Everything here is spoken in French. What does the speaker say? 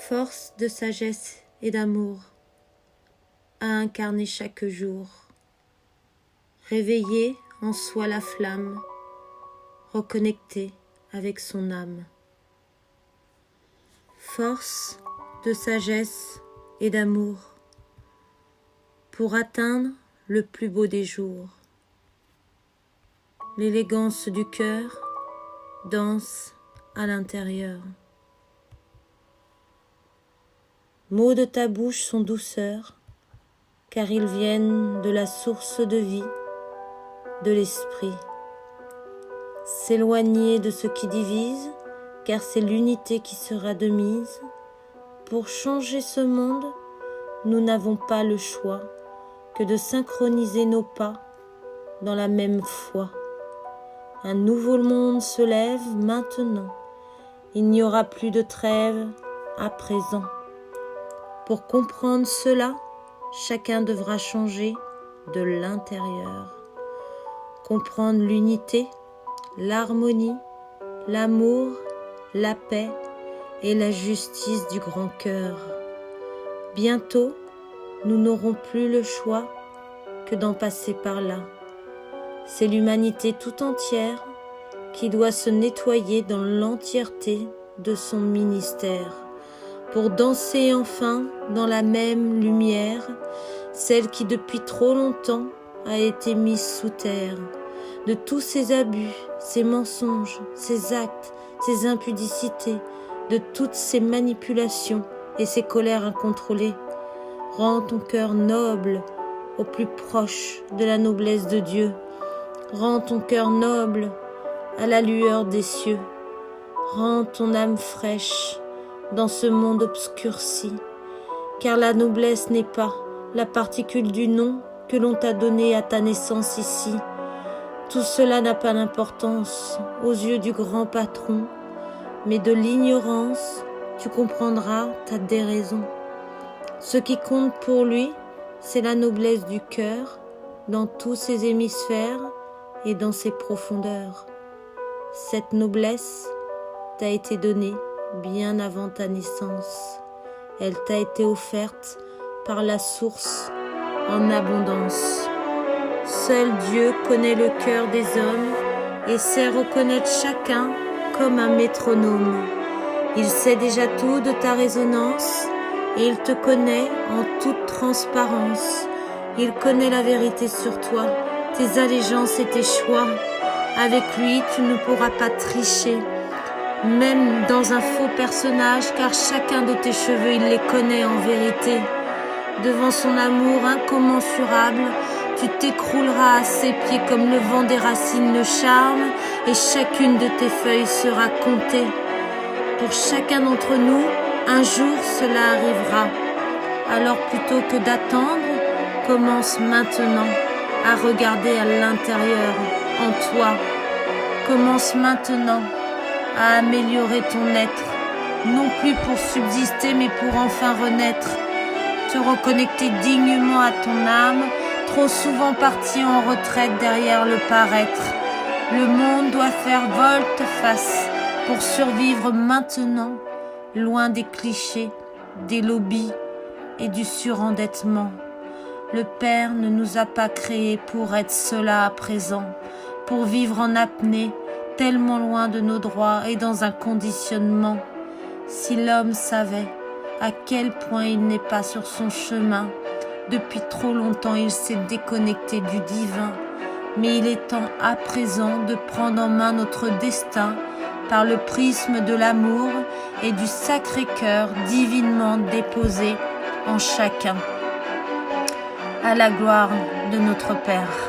force de sagesse et d'amour à incarner chaque jour, réveiller en soi la flamme, reconnecter avec son âme. Force de sagesse et d'amour pour atteindre le plus beau des jours. L'élégance du cœur danse à l'intérieur. Mots de ta bouche sont douceur, car ils viennent de la source de vie, de l'esprit. S'éloigner de ce qui divise, car c'est l'unité qui sera de mise. Pour changer ce monde, nous n'avons pas le choix que de synchroniser nos pas dans la même foi. Un nouveau monde se lève maintenant. Il n'y aura plus de trêve à présent. Pour comprendre cela, chacun devra changer de l'intérieur. Comprendre l'unité, l'harmonie, l'amour, la paix et la justice du grand cœur. Bientôt, nous n'aurons plus le choix que d'en passer par là. C'est l'humanité tout entière qui doit se nettoyer dans l'entièreté de son ministère pour danser enfin dans la même lumière, celle qui depuis trop longtemps a été mise sous terre, de tous ces abus, ces mensonges, ces actes, ces impudicités, de toutes ces manipulations et ces colères incontrôlées. Rends ton cœur noble au plus proche de la noblesse de Dieu. Rends ton cœur noble à la lueur des cieux. Rends ton âme fraîche dans ce monde obscurci, car la noblesse n'est pas la particule du nom que l'on t'a donné à ta naissance ici. Tout cela n'a pas d'importance aux yeux du grand patron, mais de l'ignorance, tu comprendras ta déraison. Ce qui compte pour lui, c'est la noblesse du cœur dans tous ses hémisphères et dans ses profondeurs. Cette noblesse t'a été donnée bien avant ta naissance. Elle t'a été offerte par la source en abondance. Seul Dieu connaît le cœur des hommes et sait reconnaître chacun comme un métronome. Il sait déjà tout de ta résonance et il te connaît en toute transparence. Il connaît la vérité sur toi, tes allégeances et tes choix. Avec lui, tu ne pourras pas tricher, même dans un faux personnage, car chacun de tes cheveux, il les connaît en vérité. Devant son amour incommensurable, tu t'écrouleras à ses pieds comme le vent des racines le charme, et chacune de tes feuilles sera comptée. Pour chacun d'entre nous, un jour cela arrivera. Alors plutôt que d'attendre, commence maintenant à regarder à l'intérieur, en toi. Commence maintenant à améliorer ton être, non plus pour subsister, mais pour enfin renaître, te reconnecter dignement à ton âme, trop souvent partie en retraite derrière le paraître. Le monde doit faire volte-face pour survivre maintenant, loin des clichés, des lobbies et du surendettement. Le Père ne nous a pas créés pour être cela à présent, pour vivre en apnée, tellement loin de nos droits et dans un conditionnement. Si l'homme savait à quel point il n'est pas sur son chemin, depuis trop longtemps il s'est déconnecté du divin, mais il est temps à présent de prendre en main notre destin par le prisme de l'amour et du Sacré-Cœur divinement déposé en chacun. À la gloire de notre Père.